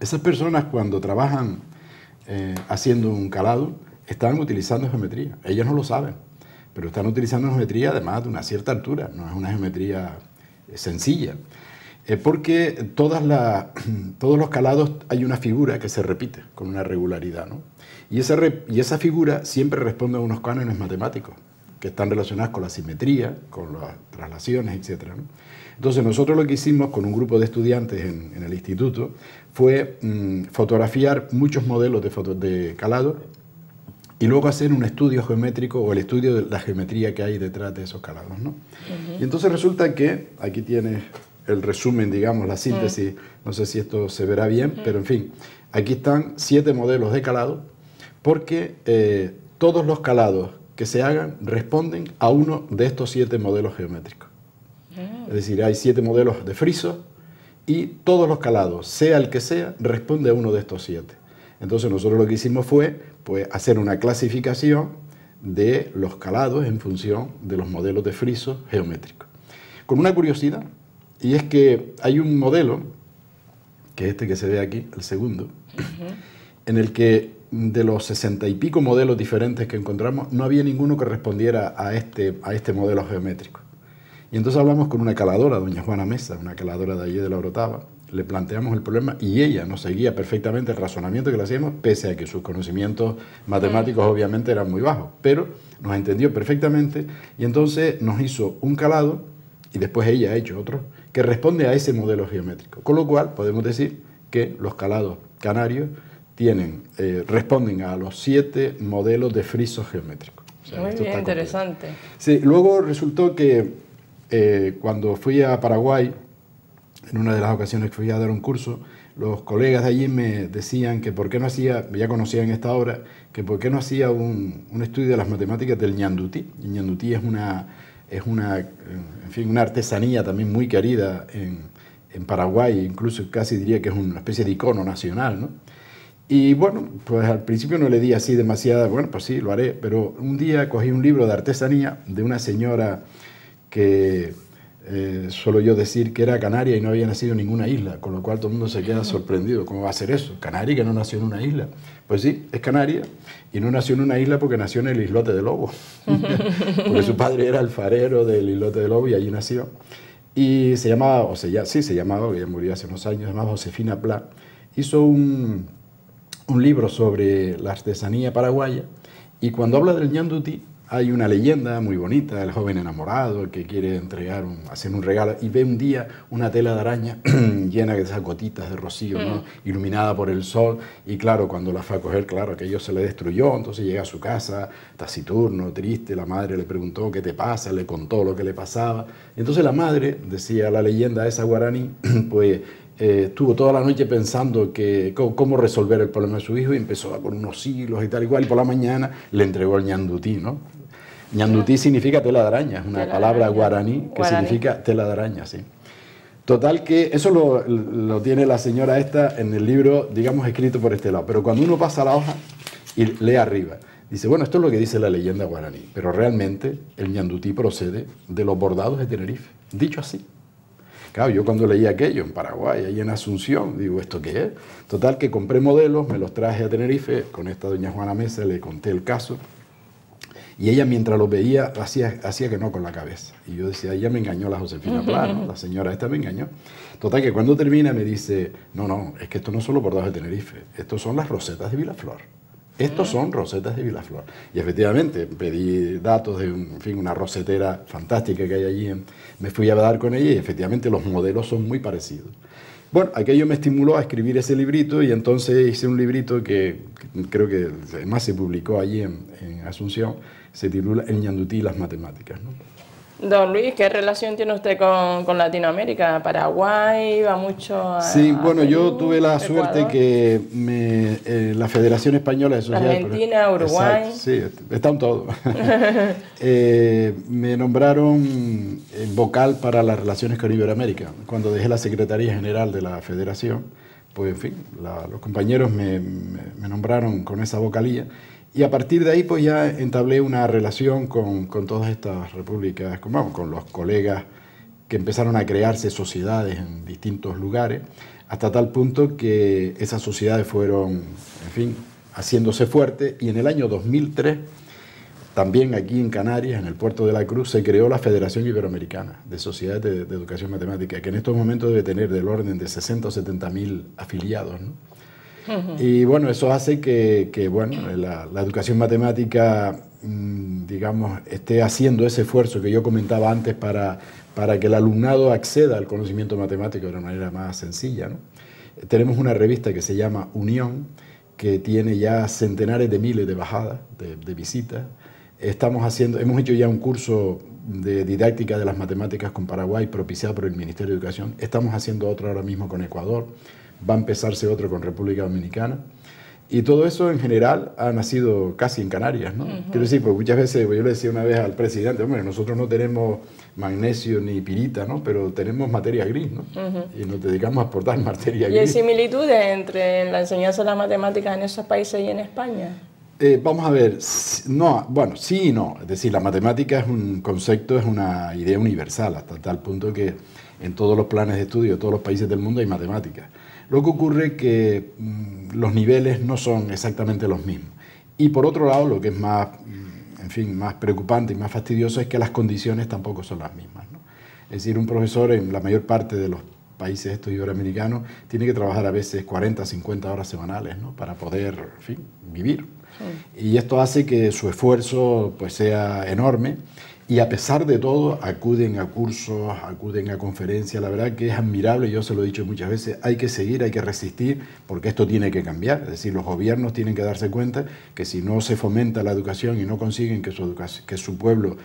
Esas personas cuando trabajan haciendo un calado, están utilizando geometría. Ellos no lo saben, pero están utilizando geometría además de una cierta altura, no es una geometría sencilla. Porque todos los calados hay una figura que se repite con una regularidad, ¿no? Y esa figura siempre responde a unos cánones matemáticos que están relacionados con la simetría, con las traslaciones, etc., ¿no? Entonces nosotros lo que hicimos con un grupo de estudiantes en el instituto fue fotografiar muchos modelos de calado y luego hacer un estudio geométrico o el estudio de la geometría que hay detrás de esos calados, ¿no? Y entonces resulta que, aquí tienes el resumen, digamos, la síntesis, no sé si esto se verá bien, pero en fin, aquí están 7 modelos de calado, porque todos los calados que se hagan responden a uno de estos 7 modelos geométricos. Es decir, hay 7 modelos de friso y todos los calados, sea el que sea, responde a uno de estos 7. Entonces nosotros lo que hicimos fue pues, hacer una clasificación de los calados en función de los modelos de frisos geométricos. Con una curiosidad, y es que hay un modelo, que es este que se ve aquí, el segundo, en el que de los 60 y pico modelos diferentes que encontramos, no había ninguno que respondiera a este modelo geométrico. Y entonces hablamos con una caladora, doña Juana Mesa, una caladora de allí de la Orotava, le planteamos el problema y ella nos seguía perfectamente el razonamiento que le hacíamos, pese a que sus conocimientos matemáticos obviamente eran muy bajos, pero nos entendió perfectamente y entonces nos hizo un calado, y después ella ha hecho otro, que responde a ese modelo geométrico. Con lo cual podemos decir que los calados canarios responden a los 7 modelos de frisos geométricos. O sea, muy bien, interesante. Sí, luego resultó que cuando fui a Paraguay, en una de las ocasiones que fui a dar un curso, los colegas de allí me decían que por qué no hacía, ya conocían esta obra, que por qué no hacía un estudio de las matemáticas del ñandutí. El ñandutí es una artesanía también muy querida en Paraguay, incluso casi diría que es una especie de icono nacional, ¿no? Y bueno, pues al principio no le di así demasiada, bueno, pues sí, lo haré, pero un día cogí un libro de artesanía de una señora que suelo yo decir que era canaria y no había nacido en ninguna isla, con lo cual todo el mundo se queda sorprendido. ¿Cómo va a ser eso? ¿Canaria que no nació en una isla? Pues sí, es canaria y no nació en una isla porque nació en el islote de Lobo. Porque su padre era alfarero del islote de Lobo y allí nació. Y se llamaba, que ya murió hace unos años, se llamaba Josefina Pla. Hizo un libro sobre la artesanía paraguaya y cuando habla del ñandutí hay una leyenda muy bonita, el joven enamorado que quiere hacer un regalo y ve un día una tela de araña llena de esas gotitas de rocío, ¿no? Iluminada por el sol, y claro, cuando la fue a coger, claro, aquello se le destruyó, entonces llega a su casa taciturno, triste, la madre le preguntó ¿qué te pasa?, le contó lo que le pasaba, y entonces la madre, decía la leyenda esa guaraní, pues estuvo toda la noche pensando cómo resolver el problema de su hijo y empezó con unos hilos y tal igual, y por la mañana le entregó el ñandutí, ¿no? Ñandutí significa tela de araña, es una palabra guaraní que significa tela de araña, sí. Total que eso lo tiene la señora esta en el libro, digamos, escrito por este lado, pero cuando uno pasa la hoja y lee arriba, dice, bueno, esto es lo que dice la leyenda guaraní, pero realmente el ñandutí procede de los bordados de Tenerife, dicho así. Claro, yo cuando leí aquello en Paraguay, ahí en Asunción, digo, ¿esto qué es? Total que compré modelos, me los traje a Tenerife, con esta doña Juana Mesa le conté el caso, y ella mientras lo veía hacía que no con la cabeza. Y yo decía, ella me engañó la Josefina Pla, ¿no? La señora esta me engañó. Total que cuando termina me dice, no, es que esto no son los bordados de Tenerife, estos son las rosetas de Vilaflor. Estos son rosetas de Vilaflor. Y efectivamente, pedí datos de una rosetera fantástica que hay allí. Me fui a dar con ella y efectivamente los modelos son muy parecidos. Bueno, aquello me estimuló a escribir ese librito y entonces hice un librito que creo que además se publicó allí en Asunción, se titula El ñandutí y las matemáticas, ¿no? Don Luis, ¿qué relación tiene usted con Latinoamérica? ¿Paraguay? ¿Va mucho a Sí, bueno, Perú, yo tuve la suerte que la Federación Española de Sociedades... Argentina, Uruguay... Exacto, sí, están todos. Me nombraron vocal para las relaciones con Iberoamérica. Cuando dejé la Secretaría General de la Federación, pues en fin, los compañeros me nombraron con esa vocalía. Y a partir de ahí pues ya entablé una relación con todas estas repúblicas, con los colegas que empezaron a crearse sociedades en distintos lugares, hasta tal punto que esas sociedades fueron, en fin, haciéndose fuertes, y en el año 2003, también aquí en Canarias, en el Puerto de la Cruz, se creó la Federación Iberoamericana de Sociedades de Educación Matemática, que en estos momentos debe tener del orden de 60 o 70 mil afiliados, ¿no? Y bueno, eso hace que la educación matemática, digamos, esté haciendo ese esfuerzo que yo comentaba antes para que el alumnado acceda al conocimiento matemático de una manera más sencilla, ¿no? Tenemos una revista que se llama Unión, que tiene ya centenares de miles de bajadas, de visitas. Hemos hecho ya un curso de didáctica de las matemáticas con Paraguay, propiciado por el Ministerio de Educación. Estamos haciendo otro ahora mismo con Ecuador. Va a empezarse otro con República Dominicana. Y todo eso en general ha nacido casi en Canarias, ¿no? Quiero decir, pues muchas veces, yo le decía una vez al presidente, hombre, nosotros no tenemos magnesio ni pirita, ¿no? Pero tenemos materia gris, ¿no? Y nos dedicamos a exportar materia gris. ¿Y hay similitudes entre la enseñanza de las matemáticas en esos países y en España? Vamos a ver, no, bueno, sí y no. Es decir, la matemática es un concepto, es una idea universal, hasta tal punto que en todos los planes de estudio de todos los países del mundo hay matemáticas. Lo que ocurre es que los niveles no son exactamente los mismos. Y por otro lado, lo que es más, en fin, más preocupante y más fastidioso es que las condiciones tampoco son las mismas, ¿no? Es decir, un profesor en la mayor parte de los países estos iberoamericanos tiene que trabajar a veces 40, 50 horas semanales, ¿no? Para poder, en fin, vivir. Sí. Y esto hace que su esfuerzo pues sea enorme, y a pesar de todo acuden a cursos, acuden a conferencias. La verdad que es admirable, yo se lo he dicho muchas veces, hay que seguir, hay que resistir, porque esto tiene que cambiar. Es decir, los gobiernos tienen que darse cuenta que si no se fomenta la educación y no consiguen que su pueblo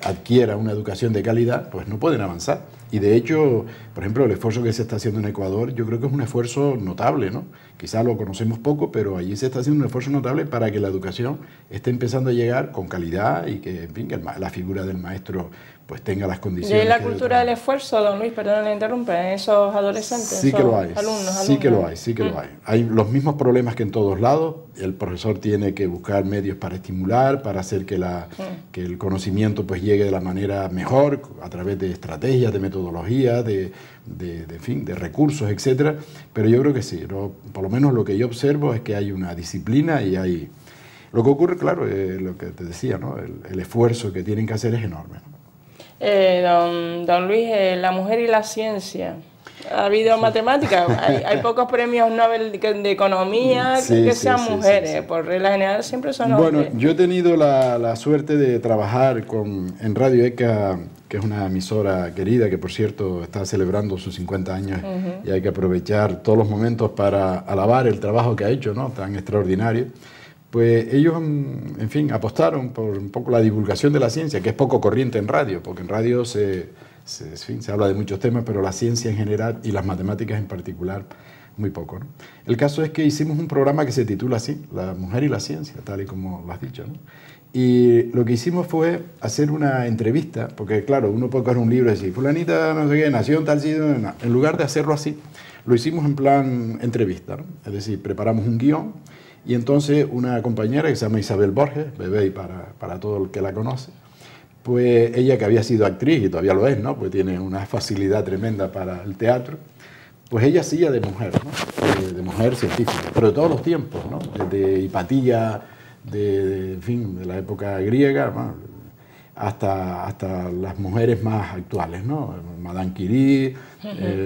adquiera una educación de calidad, pues no pueden avanzar. Y de hecho, por ejemplo, el esfuerzo que se está haciendo en Ecuador, yo creo que es un esfuerzo notable, ¿no? Quizá lo conocemos poco, pero allí se está haciendo un esfuerzo notable para que la educación esté empezando a llegar con calidad y que, en fin, que la figura del maestro pues tenga las condiciones. ¿Y la cultura del esfuerzo, don Luis, perdón le interrumpe, esos adolescentes, sí que lo hay, alumnos? Sí que lo hay, sí que lo hay. Hay los mismos problemas que en todos lados. El profesor tiene que buscar medios para estimular, para hacer que el conocimiento pues llegue de la manera mejor, a través de estrategias, de metodologías, en fin, de recursos, etcétera. Pero yo creo que sí, por lo menos lo que yo observo es que hay una disciplina y hay... Lo que ocurre, claro, lo que te decía, ¿no? El esfuerzo que tienen que hacer es enorme, ¿no? Don Luis, la mujer y la ciencia. Ha habido matemáticas, hay pocos premios Nobel de economía que sean mujeres, por regla general siempre son hombres. Bueno, yo he tenido la suerte de trabajar en Radio ECA, que es una emisora querida, que por cierto está celebrando sus 50 años, y hay que aprovechar todos los momentos para alabar el trabajo que ha hecho, ¿no? Tan extraordinario. Pues ellos, en fin, apostaron por un poco la divulgación de la ciencia, que es poco corriente en radio, porque en radio se habla de muchos temas, pero la ciencia en general y las matemáticas en particular, muy poco, ¿no? El caso es que hicimos un programa que se titula así, La mujer y la ciencia, tal y como lo has dicho, ¿no? Y lo que hicimos fue hacer una entrevista, porque claro, uno puede coger un libro y decir, fulanita, no sé qué, nació en tal sitio, no. En lugar de hacerlo así, lo hicimos en plan entrevista, ¿no? Es decir, preparamos un guión. Y entonces una compañera que se llama Isabel Borges, bebé para todo el que la conoce, pues ella, que había sido actriz y todavía lo es, ¿no? Pues tiene una facilidad tremenda para el teatro, pues ella hacía de mujer, ¿no? De mujer científica, pero de todos los tiempos, ¿no? Desde Hipatía, en fin, de la época griega, ¿no? hasta las mujeres más actuales, ¿no? Madame Curie,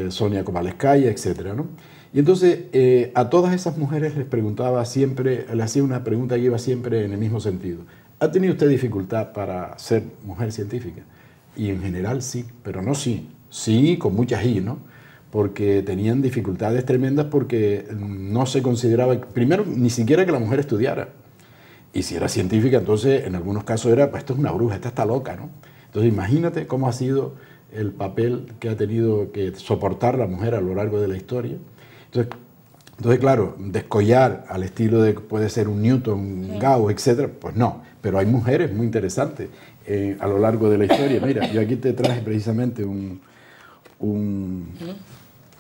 Sonia Kovalevskaya, etcétera, ¿no? Y entonces a todas esas mujeres les preguntaba siempre, les hacía una pregunta que iba siempre en el mismo sentido. ¿Ha tenido usted dificultad para ser mujer científica? Y en general sí, pero no sí. Sí, con muchas i, ¿no? Porque tenían dificultades tremendas porque no se consideraba, primero, ni siquiera que la mujer estudiara. Y si era científica, entonces en algunos casos era, pues esto es una bruja, esta está loca, ¿no? Entonces imagínate cómo ha sido el papel que ha tenido que soportar la mujer a lo largo de la historia. Entonces, claro, descollar al estilo de puede ser un Newton, un Gauss, etcétera, pues no. Pero hay mujeres muy interesantes a lo largo de la historia. Mira, yo aquí te traje precisamente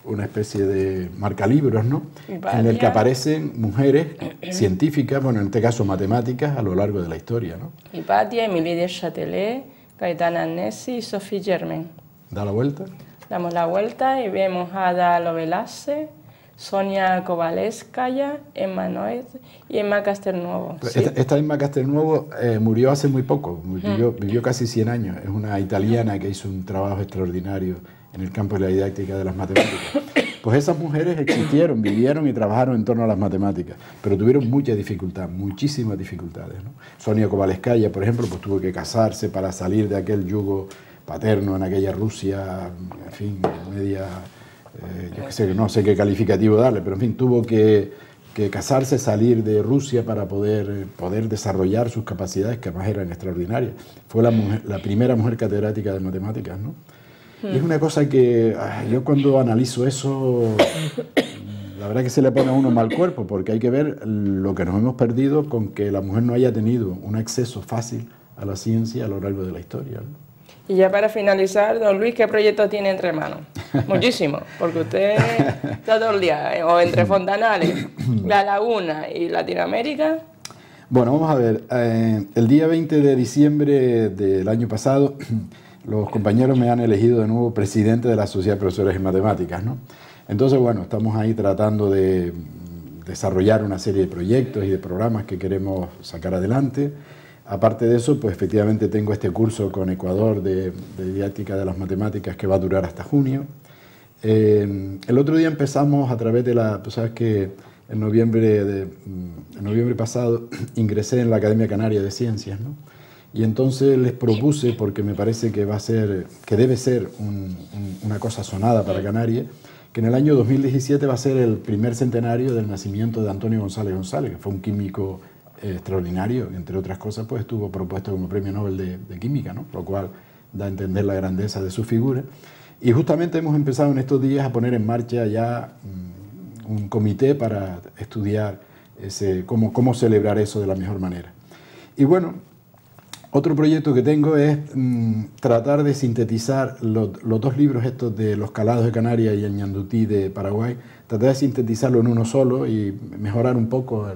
una especie de marcalibros, ¿no? En el que aparecen mujeres científicas, bueno, en este caso matemáticas, a lo largo de la historia, ¿no? Hipatia, Emilie de Châtelet, Gaetana Annesi y Sophie Germain. Da la vuelta. Damos la vuelta y vemos a Ada Lovelace, Sonia Kovalevskaya, Emma Noet y Emma Castelnuovo. ¿Sí? Esta Emma Castelnuovo murió hace muy poco, vivió casi 100 años. Es una italiana que hizo un trabajo extraordinario en el campo de la didáctica de las matemáticas. Pues esas mujeres existieron, vivieron y trabajaron en torno a las matemáticas, pero tuvieron mucha dificultad, muchísimas dificultades, ¿no? Sonia Kovalevskaya, por ejemplo, pues tuvo que casarse para salir de aquel yugo paterno en aquella Rusia, en fin, media... yo qué sé, no sé qué calificativo darle, pero en fin, tuvo que casarse, salir de Rusia para poder desarrollar sus capacidades, que además eran extraordinarias. Fue la primera mujer catedrática de matemáticas, ¿no? Y es una cosa que yo cuando analizo eso, la verdad que se le pone a uno mal cuerpo, porque hay que ver lo que nos hemos perdido con que la mujer no haya tenido un acceso fácil a la ciencia a lo largo de la historia, ¿no? Y ya para finalizar, don Luis, ¿qué proyecto tiene entre manos? Muchísimo, porque usted está todo el día, o entre Fontanales, La Laguna y Latinoamérica. Bueno, vamos a ver. El día 20 de diciembre del año pasado, los compañeros me han elegido de nuevo presidente de la Sociedad de Profesores en Matemáticas, ¿no? Entonces, bueno, estamos ahí tratando de desarrollar una serie de proyectos y de programas que queremos sacar adelante. Aparte de eso, pues efectivamente tengo este curso con Ecuador de didáctica de las matemáticas que va a durar hasta junio. El otro día empezamos a través de la... Tú sabes que en noviembre pasado ingresé en la Academia Canaria de Ciencias, ¿no? Y entonces les propuse, porque me parece que debe ser una cosa sonada para Canarias, que en el año 2017 va a ser el primer centenario del nacimiento de Antonio González González, que fue un químico extraordinario, entre otras cosas, pues estuvo propuesto como Premio Nobel de Química, ¿no? Lo cual da a entender la grandeza de su figura. Y justamente hemos empezado en estos días a poner en marcha ya un comité para estudiar cómo celebrar eso de la mejor manera. Y bueno, otro proyecto que tengo es tratar de sintetizar los dos libros estos de Los Calados de Canarias y el Ñandutí de Paraguay, tratar de sintetizarlo en uno solo y mejorar un poco.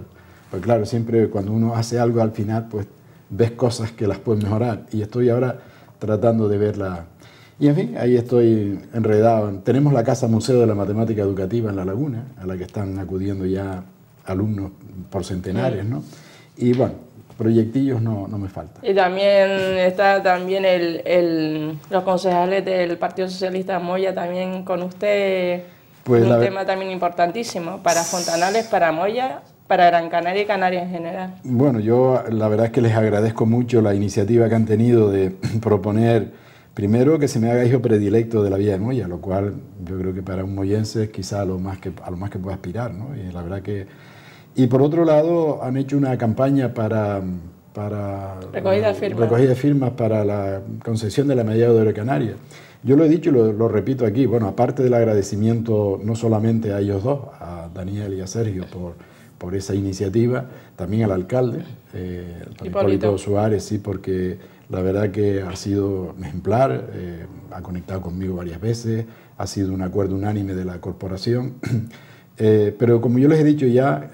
Pues claro, siempre cuando uno hace algo al final, pues ves cosas que las puedes mejorar. Y estoy ahora tratando de verla. Y en fin, ahí estoy enredado. Tenemos la Casa Museo de la Matemática Educativa en La Laguna, a la que están acudiendo ya alumnos por centenares, ¿no? Y bueno, proyectillos no me faltan. Y también está los concejales del Partido Socialista Moya también con usted, pues un tema también importantísimo para Fontanales, para Moya, para Gran Canaria y Canarias en general. Bueno, yo la verdad es que les agradezco mucho la iniciativa que han tenido de proponer, primero, que se me haga hijo predilecto de la Villa de Moya, lo cual yo creo que para un moyense es quizá a lo más que puede aspirar, ¿no? Y la verdad que... Y por otro lado, han hecho una campaña para recogida de firmas para la concesión de la medalla de oro de Canarias. Yo lo he dicho y lo repito aquí, bueno, aparte del agradecimiento no solamente a ellos dos, a Daniel y a Sergio por esa iniciativa, también al alcalde, Hipólito Suárez, sí, porque la verdad que ha sido ejemplar, ha conectado conmigo varias veces, ha sido un acuerdo unánime de la corporación. Pero como yo les he dicho ya,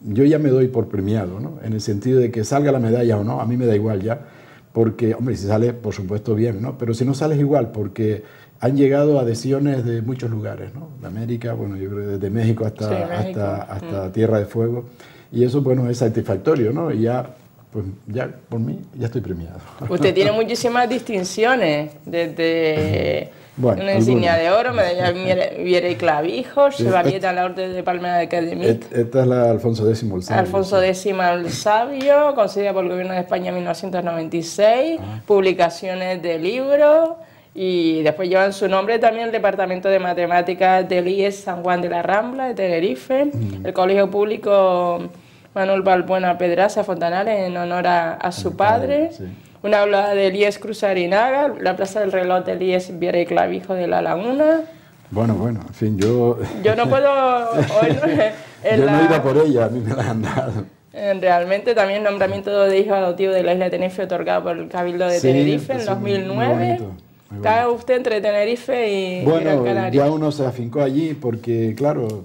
yo ya me doy por premiado, ¿no? En el sentido de que salga la medalla o no, a mí me da igual ya, porque, hombre, si sale, por supuesto, bien, ¿no? Pero si no sale es igual, porque han llegado adhesiones de muchos lugares, ¿no? De América, bueno, yo creo que desde México hasta Tierra de Fuego, y eso, bueno, es satisfactorio, ¿no? Y ya, pues, ya por mí, ya estoy premiado. Usted tiene muchísimas distinciones, desde... Bueno, una insignia de oro, medalla Viera y Clavijo, Chevalier a la Orden de Palma de Academia. Esta es la Alfonso X el Sabio. Alfonso X el Sabio, concedida por el Gobierno de España en 1996, publicaciones de libros, y después llevan su nombre también el Departamento de Matemáticas del IES San Juan de la Rambla, de Tenerife, el Colegio Público Manuel Balbuena Pedraza Fontanales, en honor a su padre. Sí. Una aula del IES Cruz Arinaga, la Plaza del Reloj del IES Viera y Clavijo de La Laguna. Bueno, en fin, yo no puedo... Hoy yo no he ido por ella, a mí me la han dado. Realmente también nombramiento de hijo adoptivo de la isla de Tenerife otorgado por el Cabildo de Tenerife en 2009. Muy bonito. Está usted entre Tenerife y Gran Canaria. Bueno, ya uno se afincó allí porque, claro,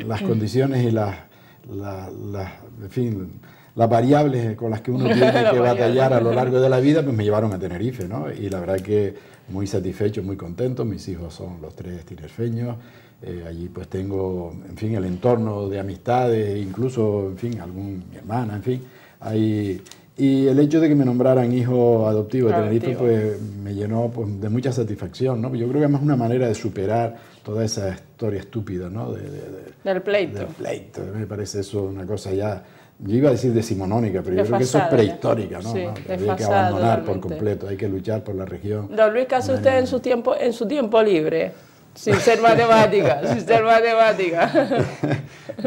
las condiciones y en fin, las variables con las que uno tiene que batallar a lo largo de la vida, pues me llevaron a Tenerife, ¿no? Y la verdad que muy satisfecho, muy contento. Mis hijos son los tres tinerfeños. Allí pues tengo, en fin, el entorno de amistades, incluso, en fin, mi hermana, en fin. Y el hecho de que me nombraran hijo adoptivo de Tenerife, pues me llenó pues, de mucha satisfacción, ¿no? Yo creo que además es una manera de superar toda esa historia estúpida, ¿no? Del pleito. Del pleito. Me parece eso una cosa ya... Yo iba a decir decimonónica, pero yo creo que eso es prehistórica, ¿no? Sí, hay que abandonar por completo, hay que luchar por la región. Don Luis, ¿qué hace usted en su tiempo libre? Sin ser matemática,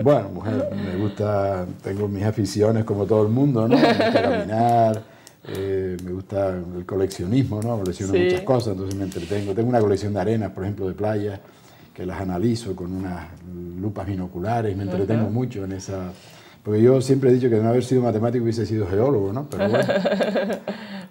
Bueno, mujer, me gusta, tengo mis aficiones como todo el mundo, ¿no? Me gusta caminar, me gusta el coleccionismo, ¿no? Colecciono muchas cosas, entonces me entretengo. Tengo una colección de arenas, por ejemplo, de playa, que las analizo con unas lupas binoculares, me entretengo mucho en esa... Porque yo siempre he dicho que de no haber sido matemático hubiese sido geólogo, ¿no? Pero bueno.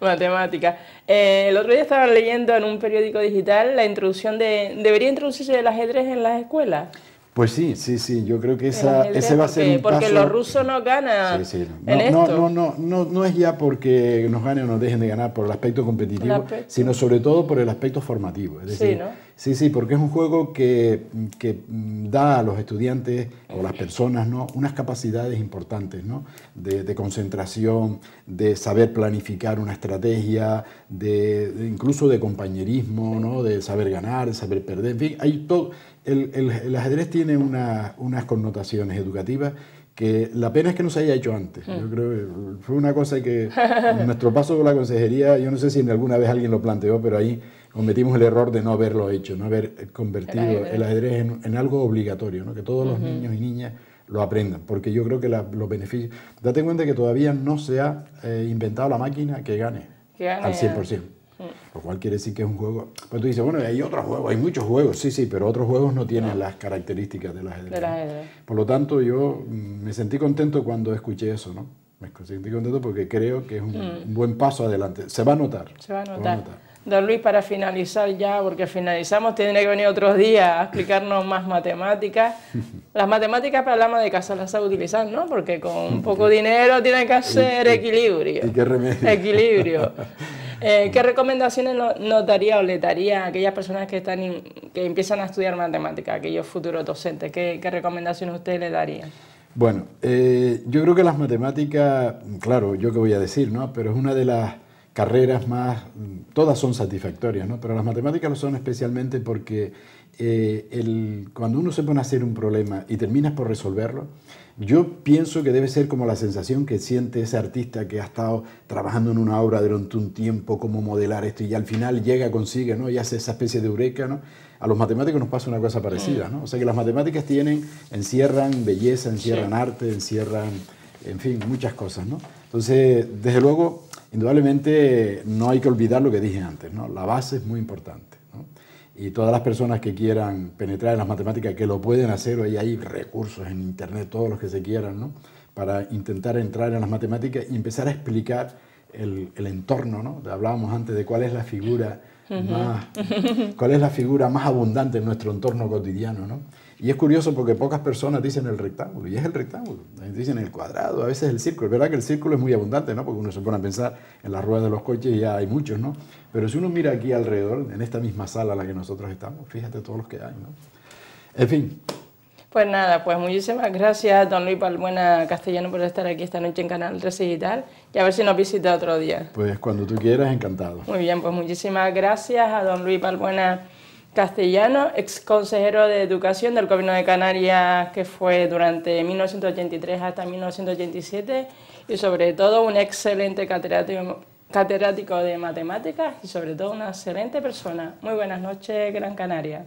Matemática. El otro día estaba leyendo en un periódico digital la introducción ¿debería introducirse el ajedrez en las escuelas? Pues sí, sí, sí, yo creo que ese va a ser un porque paso. los rusos no ganan Sí, sí. en esto. No es ya porque nos ganen o nos dejen de ganar por el aspecto competitivo, sino sobre todo por el aspecto formativo. Es decir, sí, ¿no? Sí, porque es un juego que da a los estudiantes o las personas, ¿no?, unas capacidades importantes, ¿no?, de concentración, de saber planificar una estrategia, incluso de compañerismo, ¿no?, de saber ganar, de saber perder, en fin, hay todo. El ajedrez tiene unas connotaciones educativas que la pena es que no se haya hecho antes. Yo creo que fue una cosa que en nuestro paso por la consejería, yo no sé si alguna vez alguien lo planteó, pero ahí cometimos el error de no haberlo hecho, no haber convertido el ajedrez en algo obligatorio, ¿no?, que todos los niños y niñas lo aprendan, porque yo creo que los beneficios... Date cuenta que todavía no se ha inventado la máquina que gane al 100%. Lo cual quiere decir que es un juego... Pues tú dices, bueno, hay otros juegos, hay muchos juegos, sí, pero otros juegos no tienen las características del ajedrez. Por lo tanto, yo me sentí contento cuando escuché eso, ¿no? Me sentí contento porque creo que es un buen paso adelante. Se va a notar. Se va a notar. Don Luis, para finalizar ya, porque finalizamos, tendré que venir otros días a explicarnos más matemáticas. Las matemáticas para el ama de casa las sabe utilizar, ¿no? Porque con poco dinero tienen que hacer equilibrio. ¿Y qué remedio? Equilibrio. ¿Qué recomendaciones nos daría o le daría a aquellas personas que empiezan a estudiar matemáticas, aquellos futuros docentes? ¿Qué recomendaciones usted le daría? Bueno, yo creo que las matemáticas, claro, yo qué voy a decir, ¿no?, pero es una de las carreras más, todas son satisfactorias, ¿no?, pero las matemáticas lo son especialmente porque cuando uno se pone a hacer un problema y terminas por resolverlo, yo pienso que debe ser como la sensación que siente ese artista que ha estado trabajando en una obra durante un tiempo, cómo modelar esto, y al final llega, consigue, ¿no?, y hace esa especie de eureka, ¿no? A los matemáticos nos pasa una cosa parecida, ¿no? O sea que las matemáticas encierran belleza, encierran arte, encierran, en fin, muchas cosas, ¿no? Entonces, desde luego, indudablemente no hay que olvidar lo que dije antes, ¿no? La base es muy importante, ¿no? Y todas las personas que quieran penetrar en las matemáticas, que lo pueden hacer, hoy hay recursos en internet, todos los que se quieran, ¿no?, para intentar entrar en las matemáticas y empezar a explicar el entorno, ¿no? Hablábamos antes de cuál es la figura más abundante en nuestro entorno cotidiano, ¿no? Y es curioso porque pocas personas dicen el rectángulo, y es el rectángulo, dicen el cuadrado, a veces el círculo. Es verdad que el círculo es muy abundante, ¿no?, porque uno se pone a pensar en las ruedas de los coches y ya hay muchos, ¿no? Pero si uno mira aquí alrededor, en esta misma sala en la que nosotros estamos, fíjate todos los que hay, ¿no? En fin. Pues nada, pues muchísimas gracias, don Luis Balbuena Castellano, por estar aquí esta noche en Canal 13 Digital, y a ver si nos visita otro día. Pues cuando tú quieras, encantado. Muy bien, pues muchísimas gracias a don Luis Balbuena Castellano, ex consejero de Educación del Gobierno de Canarias, que fue durante 1983 hasta 1987, y sobre todo un excelente catedrático de matemáticas y sobre todo una excelente persona. Muy buenas noches, Gran Canaria.